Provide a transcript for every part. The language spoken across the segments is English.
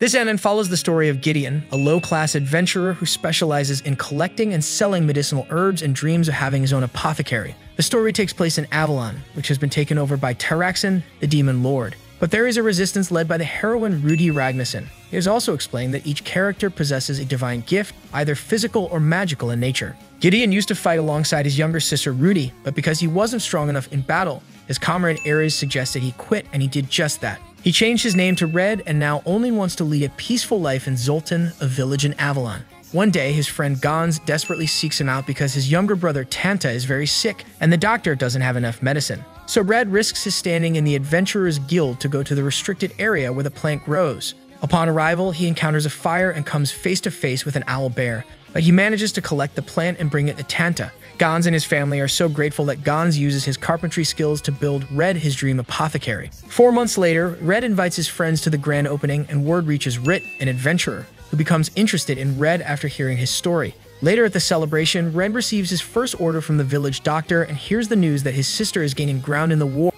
This anime follows the story of Gideon, a low-class adventurer who specializes in collecting and selling medicinal herbs and dreams of having his own apothecary. The story takes place in Avalon, which has been taken over by Taraxon, the demon lord. But there is a resistance led by the heroine Ruti Ragnason. It is also explained that each character possesses a divine gift, either physical or magical in nature. Gideon used to fight alongside his younger sister Ruti, but because he wasn't strong enough in battle, his comrade Ares suggested he quit, and he did just that. He changed his name to Red and now only wants to lead a peaceful life in Zoltan, a village in Avalon. One day, his friend Gans desperately seeks him out because his younger brother Tanta is very sick and the doctor doesn't have enough medicine. So Red risks his standing in the Adventurers Guild to go to the restricted area where the plant grows. Upon arrival, he encounters a fire and comes face to face with an owl bear, but he manages to collect the plant and bring it to Tanta. Gans and his family are so grateful that Gans uses his carpentry skills to build Red his dream apothecary. 4 months later, Red invites his friends to the grand opening and word reaches Rit, an adventurer, who becomes interested in Red after hearing his story. Later at the celebration, Red receives his first order from the village doctor and hears the news that his sister is gaining ground in the war,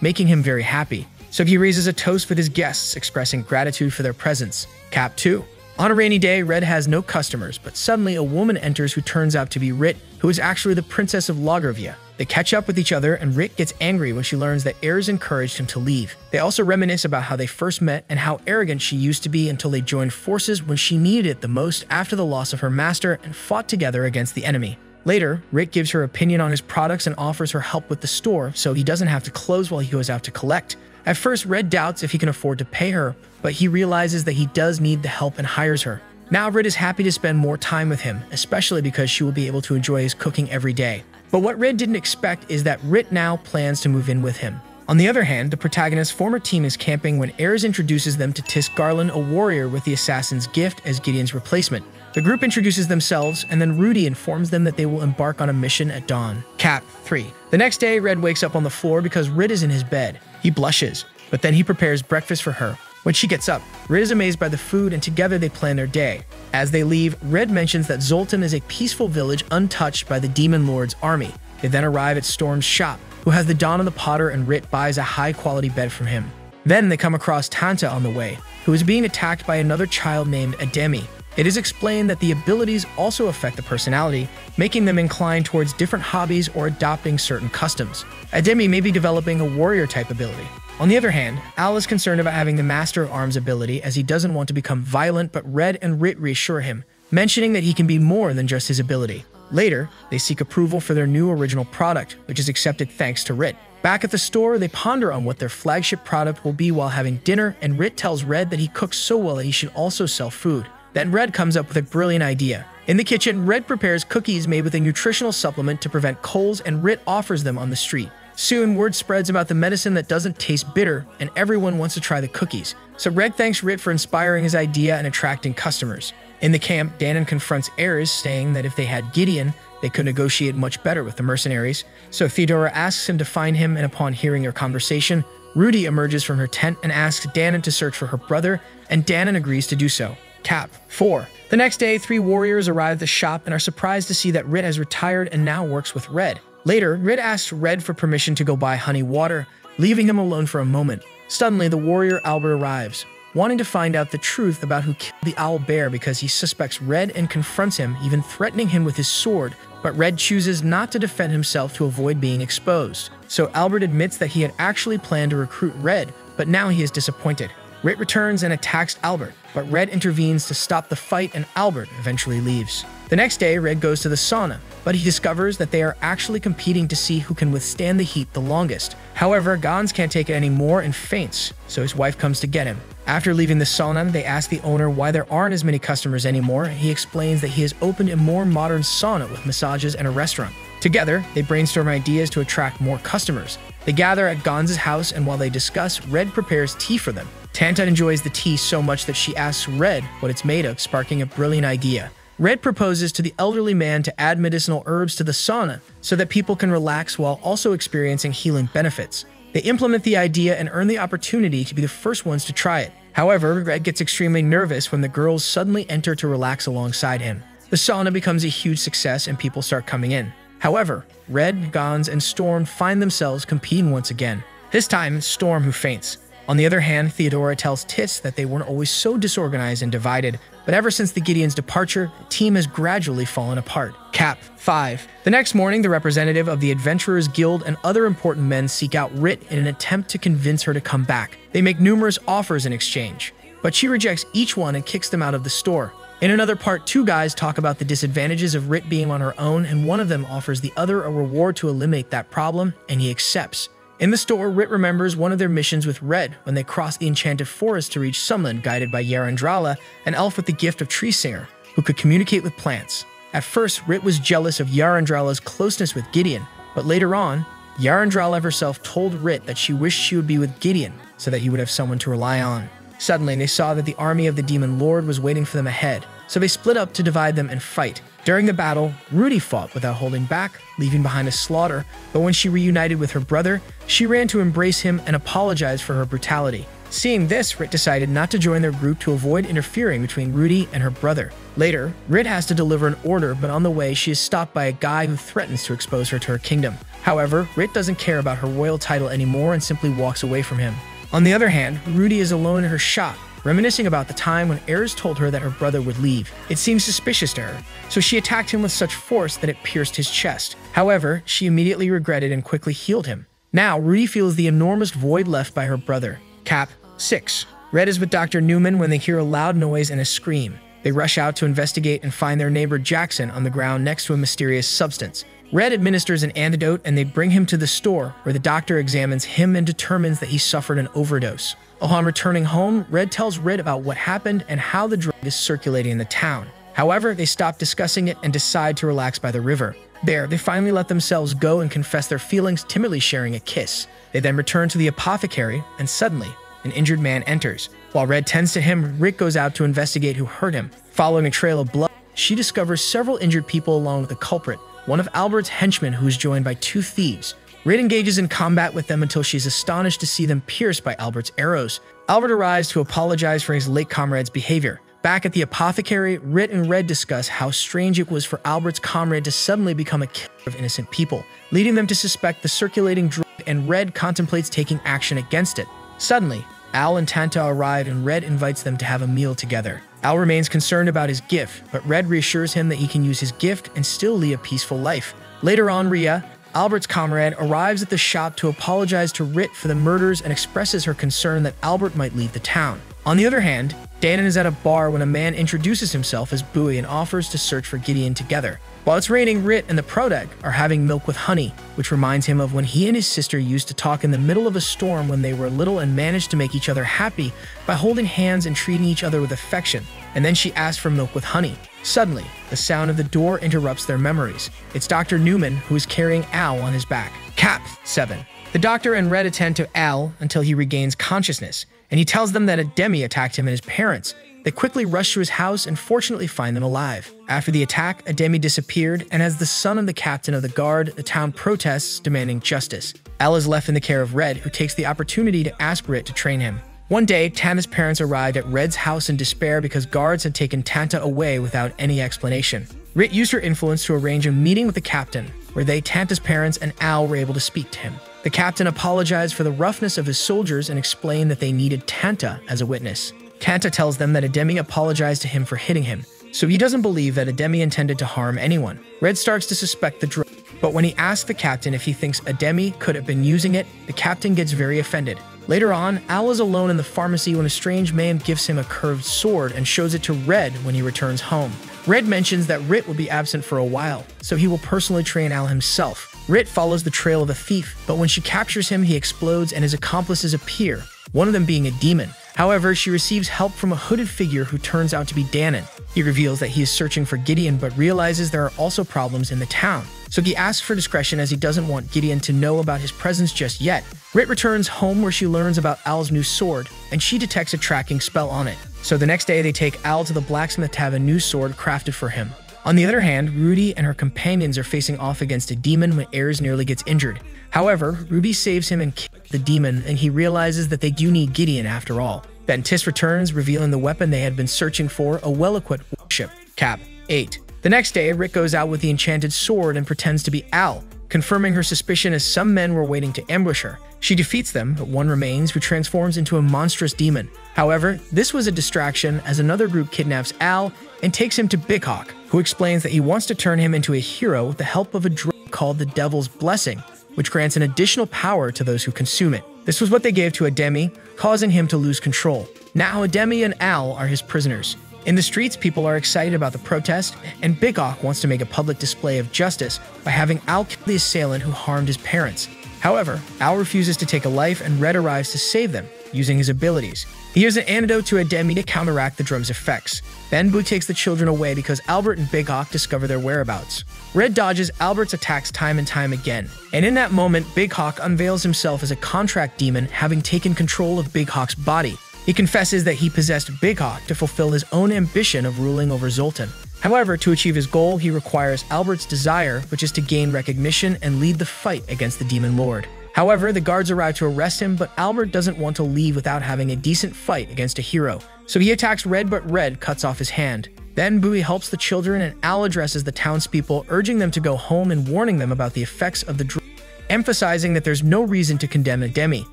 making him very happy. So he raises a toast with his guests, expressing gratitude for their presence. Cap 2. On a rainy day, Red has no customers, but suddenly a woman enters who turns out to be Rit, who is actually the princess of Logrovia. They catch up with each other, and Rit gets angry when she learns that Ares encouraged him to leave. They also reminisce about how they first met and how arrogant she used to be until they joined forces when she needed it the most after the loss of her master and fought together against the enemy. Later, Rit gives her opinion on his products and offers her help with the store so he doesn't have to close while he goes out to collect. At first, Red doubts if he can afford to pay her, but he realizes that he does need the help and hires her. Now Red is happy to spend more time with him, especially because she will be able to enjoy his cooking every day. But what Red didn't expect is that Rit now plans to move in with him. On the other hand, the protagonist's former team is camping when Ares introduces them to Tisk Garland, a warrior with the assassin's gift as Gideon's replacement. The group introduces themselves, and then Ruti informs them that they will embark on a mission at dawn. Cap 3. The next day, Red wakes up on the floor because Rit is in his bed. He blushes, but then he prepares breakfast for her. When she gets up, Red is amazed by the food and together they plan their day. As they leave, Red mentions that Zoltan is a peaceful village untouched by the Demon Lord's army. They then arrive at Storm's shop, who has the Dawn of the Potter, and Rit buys a high-quality bed from him. Then they come across Tanta on the way, who is being attacked by another child named Ademi. It is explained that the abilities also affect the personality, making them inclined towards different hobbies or adopting certain customs. Ademi may be developing a warrior-type ability. On the other hand, Al is concerned about having the Master of Arms ability as he doesn't want to become violent, but Red and Rit reassure him, mentioning that he can be more than just his ability. Later, they seek approval for their new original product, which is accepted thanks to Rit. Back at the store, they ponder on what their flagship product will be while having dinner, and Rit tells Red that he cooks so well that he should also sell food. Then Red comes up with a brilliant idea. In the kitchen, Red prepares cookies made with a nutritional supplement to prevent colds, and Rit offers them on the street. Soon, word spreads about the medicine that doesn't taste bitter, and everyone wants to try the cookies. So Red thanks Rit for inspiring his idea and attracting customers. In the camp, Danon confronts Ares, saying that if they had Gideon, they could negotiate much better with the mercenaries. So Theodora asks him to find him, and upon hearing their conversation, Ruti emerges from her tent and asks Danon to search for her brother, and Danon agrees to do so. Cap 4. The next day, 3 warriors arrive at the shop and are surprised to see that Rit has retired and now works with Red. Later, Rit asks Red for permission to go buy honey water, leaving him alone for a moment. Suddenly, the warrior Albert arrives, wanting to find out the truth about who killed the owl bear because he suspects Red and confronts him, even threatening him with his sword, but Red chooses not to defend himself to avoid being exposed. So Albert admits that he had actually planned to recruit Red, but now he is disappointed. Rit returns and attacks Albert, but Red intervenes to stop the fight and Albert eventually leaves. The next day, Red goes to the sauna, but he discovers that they are actually competing to see who can withstand the heat the longest. However, Gans can't take it anymore and faints, so his wife comes to get him. After leaving the sauna, they ask the owner why there aren't as many customers anymore. He explains that he has opened a more modern sauna with massages and a restaurant. Together, they brainstorm ideas to attract more customers. They gather at Gans' house, and while they discuss, Red prepares tea for them. Tanta enjoys the tea so much that she asks Red what it's made of, sparking a brilliant idea. Red proposes to the elderly man to add medicinal herbs to the sauna so that people can relax while also experiencing healing benefits. They implement the idea and earn the opportunity to be the first ones to try it. However, Red gets extremely nervous when the girls suddenly enter to relax alongside him. The sauna becomes a huge success and people start coming in. However, Red, Gans, and Storm find themselves competing once again. This time, it's Storm who faints. On the other hand, Theodora tells Tis that they weren't always so disorganized and divided, but ever since the Gideon's departure, the team has gradually fallen apart. Cap 5. The next morning, the representative of the Adventurers Guild and other important men seek out Rit in an attempt to convince her to come back. They make numerous offers in exchange, but she rejects each one and kicks them out of the store. In another part, two guys talk about the disadvantages of Rit being on her own, and one of them offers the other a reward to eliminate that problem, and he accepts. In the store, Rit remembers one of their missions with Red when they cross the enchanted forest to reach Sunland, guided by Yarandrala, an elf with the gift of Tree Singer, who could communicate with plants. At first, Rit was jealous of Yarandrala's closeness with Gideon, but later on, Yarandrala herself told Rit that she wished she would be with Gideon so that he would have someone to rely on. Suddenly, they saw that the army of the Demon Lord was waiting for them ahead, so they split up to divide them and fight. During the battle, Ruti fought without holding back, leaving behind a slaughter, but when she reunited with her brother, she ran to embrace him and apologize for her brutality. Seeing this, Rit decided not to join their group to avoid interfering between Ruti and her brother. Later, Rit has to deliver an order, but on the way, she is stopped by a guy who threatens to expose her to her kingdom. However, Rit doesn't care about her royal title anymore and simply walks away from him. On the other hand, Ruti is alone in her shop, reminiscing about the time when Ares told her that her brother would leave. It seemed suspicious to her, so she attacked him with such force that it pierced his chest. However, she immediately regretted and quickly healed him. Now, Ruti feels the enormous void left by her brother. Cap 6. Red is with Dr. Newman when they hear a loud noise and a scream. They rush out to investigate and find their neighbor Jackson on the ground next to a mysterious substance. Red administers an antidote and they bring him to the store, where the doctor examines him and determines that he suffered an overdose. Upon returning home, Red tells Red about what happened and how the drug is circulating in the town. However, they stop discussing it and decide to relax by the river. There, they finally let themselves go and confess their feelings, timidly sharing a kiss. They then return to the apothecary, and suddenly, an injured man enters. While Red tends to him, Rick goes out to investigate who hurt him. Following a trail of blood, she discovers several injured people along with the culprit, one of Albert's henchmen who is joined by two thieves. Rit engages in combat with them until she's astonished to see them pierced by Albert's arrows. Albert arrives to apologize for his late comrade's behavior. Back at the apothecary, Rit and Red discuss how strange it was for Albert's comrade to suddenly become a killer of innocent people, leading them to suspect the circulating drug, and Red contemplates taking action against it. Suddenly, Al and Tanta arrive and Red invites them to have a meal together. Al remains concerned about his gift, but Red reassures him that he can use his gift and still lead a peaceful life. Later on, Rhea, Albert's comrade, arrives at the shop to apologize to Rit for the murders and expresses her concern that Albert might leave the town. On the other hand, Danon is at a bar when a man introduces himself as Bowie and offers to search for Gideon together. While it's raining, Rit and the Prodag are having milk with honey, which reminds him of when he and his sister used to talk in the middle of a storm when they were little and managed to make each other happy by holding hands and treating each other with affection. And then she asked for milk with honey. Suddenly, the sound of the door interrupts their memories. It's Dr. Newman, who is carrying Al on his back. Cap 7. The doctor and Red attend to Al until he regains consciousness, and he tells them that a demi attacked him and his parents. They quickly rush to his house and fortunately find them alive. After the attack, Ademi disappeared, and as the son of the captain of the guard, the town protests, demanding justice. Al is left in the care of Red, who takes the opportunity to ask Rit to train him. One day, Tanta's parents arrived at Red's house in despair because guards had taken Tanta away without any explanation. Rit used her influence to arrange a meeting with the captain, where they, Tanta's parents, and Al were able to speak to him. The captain apologized for the roughness of his soldiers and explained that they needed Tanta as a witness. Tanta tells them that Ademi apologized to him for hitting him, so he doesn't believe that Ademi intended to harm anyone. Red starts to suspect the drug, but when he asks the captain if he thinks Ademi could have been using it, the captain gets very offended. Later on, Al is alone in the pharmacy when a strange man gives him a curved sword and shows it to Red when he returns home. Red mentions that Rit will be absent for a while, so he will personally train Al himself. Rit follows the trail of the thief, but when she captures him, he explodes and his accomplices appear, one of them being a demon. However, she receives help from a hooded figure who turns out to be Danon. He reveals that he is searching for Gideon, but realizes there are also problems in the town. So he asks for discretion as he doesn't want Gideon to know about his presence just yet. Rit returns home where she learns about Al's new sword, and she detects a tracking spell on it. So the next day they take Al to the blacksmith to have a new sword crafted for him. On the other hand, Ruti and her companions are facing off against a demon when Ares nearly gets injured. However, Ruby saves him and kills the demon, and he realizes that they do need Gideon after all. Then Tis returns, revealing the weapon they had been searching for, a well-equipped warship. Cap 8. The next day, Rick goes out with the enchanted sword and pretends to be Al, confirming her suspicion as some men were waiting to ambush her. She defeats them, but one remains, who transforms into a monstrous demon. However, this was a distraction as another group kidnaps Al and takes him to Big Hawk, who explains that he wants to turn him into a hero with the help of a drug called the Devil's Blessing, which grants an additional power to those who consume it. This was what they gave to Ademi, causing him to lose control. Now Ademi and Al are his prisoners. In the streets, people are excited about the protest, and Big Hawk wants to make a public display of justice by having Al kill the assailant who harmed his parents. However, Al refuses to take a life, and Red arrives to save them, using his abilities. He uses an antidote to Ademi to counteract the drug's effects. Then Boo takes the children away because Albert and Big Hawk discover their whereabouts. Red dodges Albert's attacks time and time again, and in that moment, Big Hawk unveils himself as a contract demon, having taken control of Big Hawk's body. He confesses that he possessed Big Hawk to fulfill his own ambition of ruling over Zoltan. However, to achieve his goal, he requires Albert's desire, which is to gain recognition and lead the fight against the Demon Lord. However, the guards arrive to arrest him, but Albert doesn't want to leave without having a decent fight against a hero. So he attacks Red, but Red cuts off his hand. Then Bowie helps the children, and Al addresses the townspeople, urging them to go home and warning them about the effects of the drug, emphasizing that there's no reason to condemn Ademi.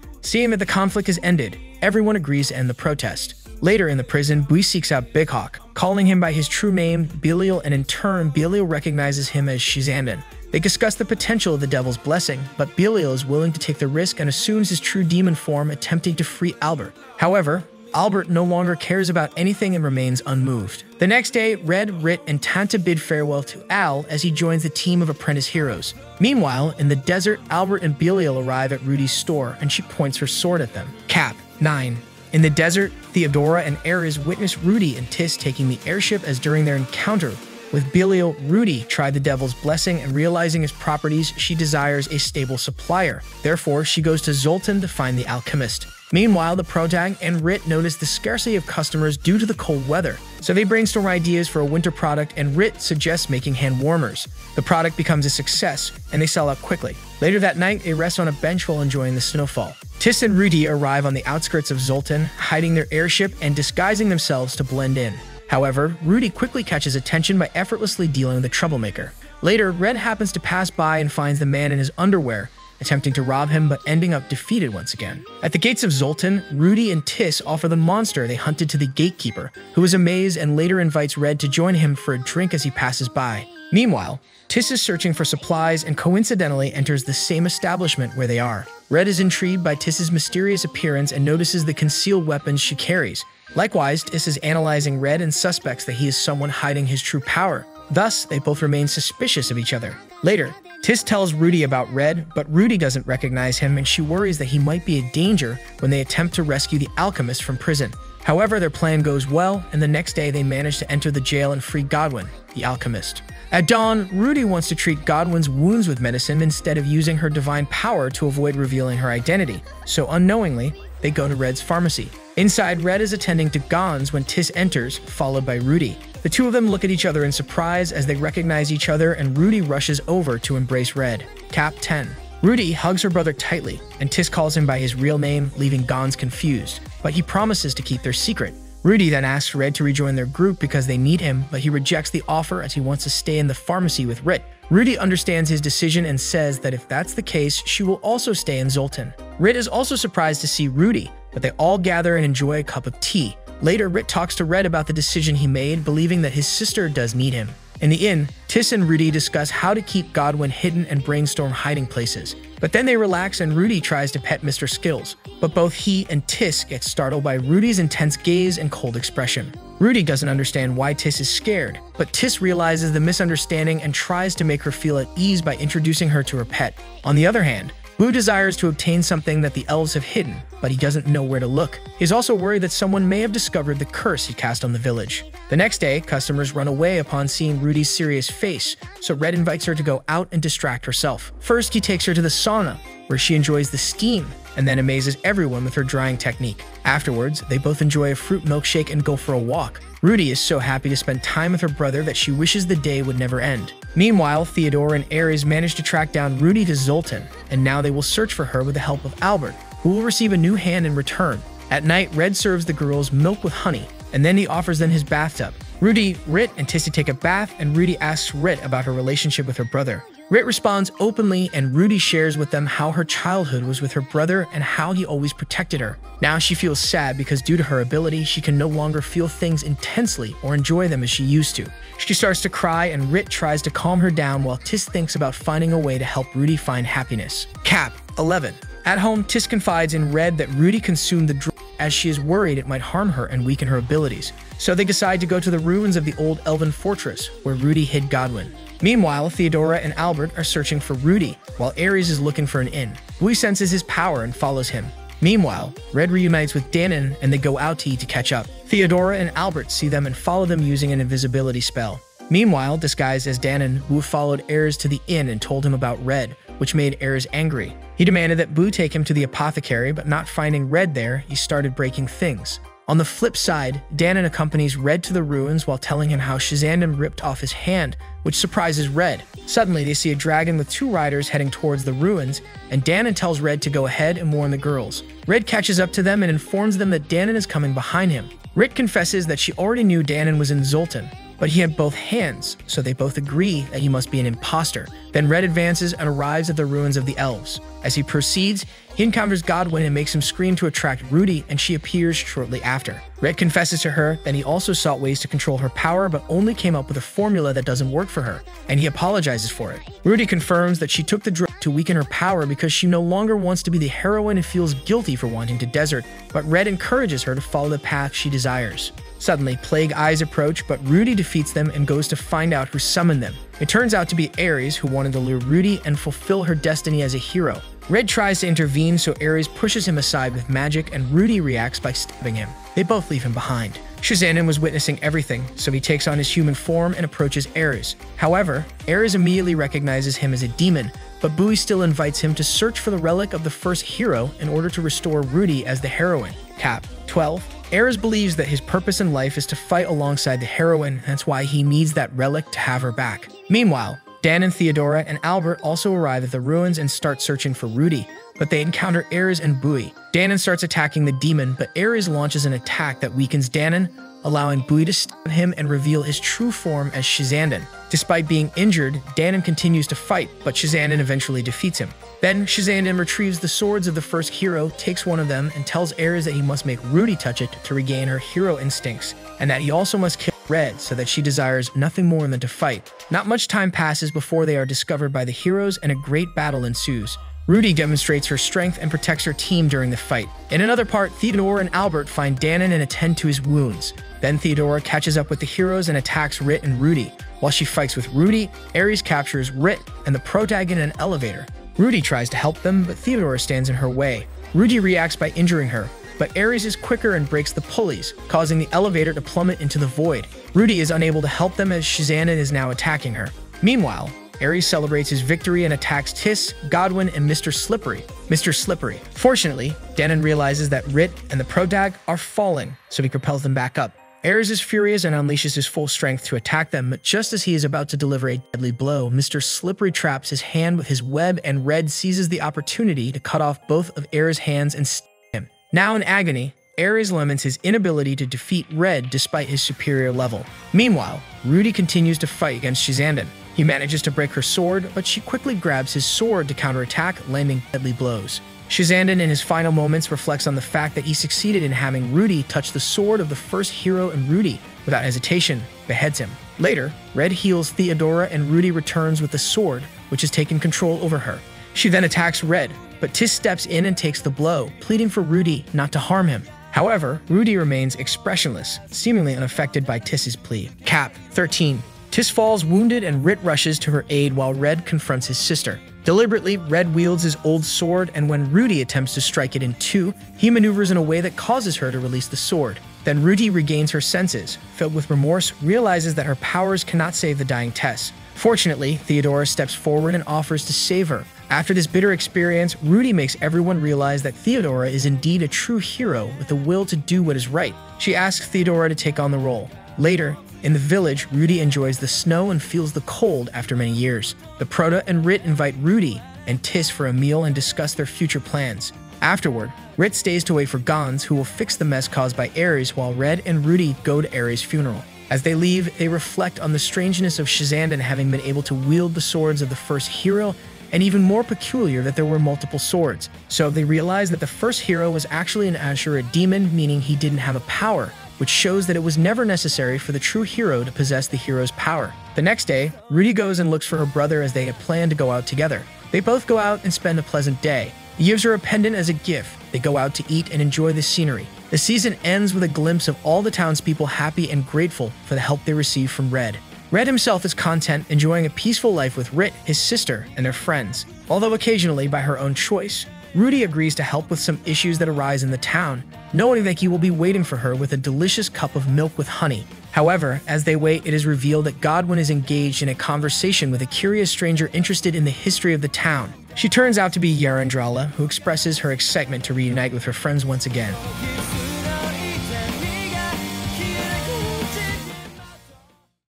Seeing that the conflict has ended, everyone agrees to end the protest. Later in the prison, Bui seeks out Big Hawk, calling him by his true name, Belial, and in turn, Belial recognizes him as Shizanden. They discuss the potential of the Devil's Blessing, but Belial is willing to take the risk and assumes his true demon form, attempting to free Albert. However, Albert no longer cares about anything and remains unmoved. The next day, Red, Rit, and Tanta bid farewell to Al as he joins the team of apprentice heroes. Meanwhile, in the desert, Albert and Belial arrive at Ruti's store, and she points her sword at them. Cap. 9. In the desert, Theodora and Ares witness Ruti and Tis taking the airship as during their encounter with Belial, Ruti tried the Devil's Blessing, and realizing his properties, she desires a stable supplier. Therefore, she goes to Zoltan to find the alchemist. Meanwhile, the Protag and Rit notice the scarcity of customers due to the cold weather, so they brainstorm ideas for a winter product, and Rit suggests making hand warmers. The product becomes a success, and they sell out quickly. Later that night, they rest on a bench while enjoying the snowfall. Tis and Ruti arrive on the outskirts of Zoltan, hiding their airship and disguising themselves to blend in. However, Ruti quickly catches attention by effortlessly dealing with the troublemaker. Later, Red happens to pass by and finds the man in his underwear, attempting to rob him but ending up defeated once again. At the gates of Zoltan, Ruti and Tis offer the monster they hunted to the gatekeeper, who is amazed and later invites Red to join him for a drink as he passes by. Meanwhile, Tis is searching for supplies and coincidentally enters the same establishment where they are. Red is intrigued by Tiss's mysterious appearance and notices the concealed weapons she carries. Likewise, Tis is analyzing Red and suspects that he is someone hiding his true power. Thus, they both remain suspicious of each other. Later, Tis tells Ruti about Red, but Ruti doesn't recognize him and she worries that he might be a danger when they attempt to rescue the alchemist from prison. However, their plan goes well, and the next day they manage to enter the jail and free Godwin, the alchemist. At dawn, Ruti wants to treat Godwin's wounds with medicine instead of using her divine power to avoid revealing her identity, so unknowingly, they go to Red's pharmacy. Inside, Red is attending to Gons when Tis enters, followed by Ruti. The two of them look at each other in surprise as they recognize each other, and Ruti rushes over to embrace Red. Cap 10. Ruti hugs her brother tightly, and Tis calls him by his real name, leaving Gons confused, but he promises to keep their secret. Ruti then asks Red to rejoin their group because they need him, but he rejects the offer as he wants to stay in the pharmacy with Rit. Ruti understands his decision and says that if that's the case, she will also stay in Zoltan. Rit is also surprised to see Ruti, but they all gather and enjoy a cup of tea. Later, Rit talks to Red about the decision he made, believing that his sister does need him. In the inn, Tis and Ruti discuss how to keep Godwin hidden and brainstorm hiding places. But then they relax and Ruti tries to pet Mr. Skills, but both he and Tis get startled by Ruti's intense gaze and cold expression. Ruti doesn't understand why Tis is scared, but Tis realizes the misunderstanding and tries to make her feel at ease by introducing her to her pet. On the other hand, Boo desires to obtain something that the elves have hidden, but he doesn't know where to look. He's also worried that someone may have discovered the curse he cast on the village. The next day, customers run away upon seeing Ruti's serious face, so Red invites her to go out and distract herself. First, he takes her to the sauna, where she enjoys the steam, and then amazes everyone with her drying technique. Afterwards, they both enjoy a fruit milkshake and go for a walk. Ruti is so happy to spend time with her brother that she wishes the day would never end. Meanwhile, Theodora and Ares manage to track down Ruti to Zoltan, and now they will search for her with the help of Albert, who will receive a new hand in return. At night, Red serves the girls milk with honey, and then he offers them his bathtub. Ruti, Rit, and Tissy take a bath, and Ruti asks Rit about her relationship with her brother. Rit responds openly, and Ruti shares with them how her childhood was with her brother and how he always protected her. Now she feels sad because due to her ability, she can no longer feel things intensely or enjoy them as she used to. She starts to cry, and Rit tries to calm her down while Tis thinks about finding a way to help Ruti find happiness. Cap 11. At home, Tis confides in Red that Ruti consumed the drug as she is worried it might harm her and weaken her abilities. So they decide to go to the ruins of the old elven fortress where Ruti hid Godwin. Meanwhile, Theodora and Albert are searching for Ruti, while Ares is looking for an inn. Bui senses his power and follows him. Meanwhile, Red reunites with Danon and they go out to eat to catch up. Theodora and Albert see them and follow them using an invisibility spell. Meanwhile, disguised as Danon, Bui followed Ares to the inn and told him about Red, which made Ares angry. He demanded that Bui take him to the apothecary, but not finding Red there, he started breaking things. On the flip side, Danon accompanies Red to the ruins while telling him how Shizandam ripped off his hand, which surprises Red. Suddenly, they see a dragon with 2 riders heading towards the ruins, and Danon tells Red to go ahead and warn the girls. Red catches up to them and informs them that Danon is coming behind him. Rit confesses that she already knew Danon was in Zoltan, but he had both hands, so they both agree that he must be an imposter. Then Red advances and arrives at the ruins of the elves. As he proceeds, he encounters Godwin and makes him scream to attract Ruti, and she appears shortly after. Red confesses to her that he also sought ways to control her power, but only came up with a formula that doesn't work for her, and he apologizes for it. Ruti confirms that she took the drug to weaken her power because she no longer wants to be the heroine and feels guilty for wanting to desert, but Red encourages her to follow the path she desires. Suddenly, Plague Eyes approach, but Ruti defeats them and goes to find out who summoned them. It turns out to be Ares, who wanted to lure Ruti and fulfill her destiny as a hero. Red tries to intervene, so Ares pushes him aside with magic, and Ruti reacts by stabbing him. They both leave him behind. Shizandam was witnessing everything, so he takes on his human form and approaches Ares. However, Ares immediately recognizes him as a demon, but Bui still invites him to search for the relic of the first hero in order to restore Ruti as the heroine. Cap 12. Ares believes that his purpose in life is to fight alongside the heroine, that's why he needs that relic to have her back. Meanwhile, Danon, Theodora, and Albert also arrive at the ruins and start searching for Ruti, but they encounter Ares and Bui. Danon starts attacking the demon, but Ares launches an attack that weakens Danon, allowing Bui to stab him and reveal his true form as Shizandam. Despite being injured, Danon continues to fight, but Shizandam eventually defeats him. Then, Shizandam retrieves the swords of the first hero, takes one of them, and tells Ares that he must make Ruti touch it to regain her hero instincts, and that he also must kill Red so that she desires nothing more than to fight. Not much time passes before they are discovered by the heroes and a great battle ensues. Ruti demonstrates her strength and protects her team during the fight. In another part, Theodora and Albert find Danon and attend to his wounds. Then Theodora catches up with the heroes and attacks Rit and Ruti. While she fights with Ruti, Ares captures Rit and the protag in an elevator. Ruti tries to help them, but Theodora stands in her way. Ruti reacts by injuring her, but Ares is quicker and breaks the pulleys, causing the elevator to plummet into the void. Ruti is unable to help them as Shizandam is now attacking her. Meanwhile, Ares celebrates his victory and attacks Tis, Godwin, and Mr. Slippery. Fortunately, Danon realizes that Rit and the protag are falling, so he propels them back up. Ares is furious and unleashes his full strength to attack them, but just as he is about to deliver a deadly blow, Mr. Slippery traps his hand with his web, and Red seizes the opportunity to cut off both of Ares' hands and stab him. Now in agony, Ares laments his inability to defeat Red despite his superior level. Meanwhile, Ruti continues to fight against Shizandam. He manages to break her sword, but she quickly grabs his sword to counterattack, landing deadly blows. Shizandam in his final moments reflects on the fact that he succeeded in having Ruti touch the sword of the first hero, and Ruti, without hesitation, beheads him. Later, Red heals Theodora and Ruti returns with the sword, which has taken control over her. She then attacks Red, but Tis steps in and takes the blow, pleading for Ruti not to harm him. However, Ruti remains expressionless, seemingly unaffected by Tis's plea. Cap 13. Tis falls wounded and Rit rushes to her aid while Red confronts his sister. Deliberately, Red wields his old sword, and when Ruti attempts to strike it in two, he maneuvers in a way that causes her to release the sword. Then Ruti regains her senses, filled with remorse, realizes that her powers cannot save the dying Tess. Fortunately, Theodora steps forward and offers to save her. After this bitter experience, Ruti makes everyone realize that Theodora is indeed a true hero with the will to do what is right. She asks Theodora to take on the role. Later, in the village, Ruti enjoys the snow and feels the cold after many years. The Prota and Rit invite Ruti and Tis for a meal and discuss their future plans. Afterward, Rit stays to wait for Gons, who will fix the mess caused by Ares, while Red and Ruti go to Ares' funeral. As they leave, they reflect on the strangeness of Shizanden having been able to wield the swords of the first hero, and even more peculiar that there were multiple swords. So they realize that the first hero was actually an Ashura demon, meaning he didn't have a power, which shows that it was never necessary for the true hero to possess the hero's power. The next day, Ruti goes and looks for her brother as they had planned to go out together. They both go out and spend a pleasant day. He gives her a pendant as a gift. They go out to eat and enjoy the scenery. The season ends with a glimpse of all the townspeople happy and grateful for the help they receive from Red. Red himself is content, enjoying a peaceful life with Rit, his sister, and their friends. Although occasionally by her own choice, Ruti agrees to help with some issues that arise in the town, knowing that he will be waiting for her with a delicious cup of milk with honey. However, as they wait, it is revealed that Godwin is engaged in a conversation with a curious stranger interested in the history of the town. She turns out to be Yarandrala, who expresses her excitement to reunite with her friends once again.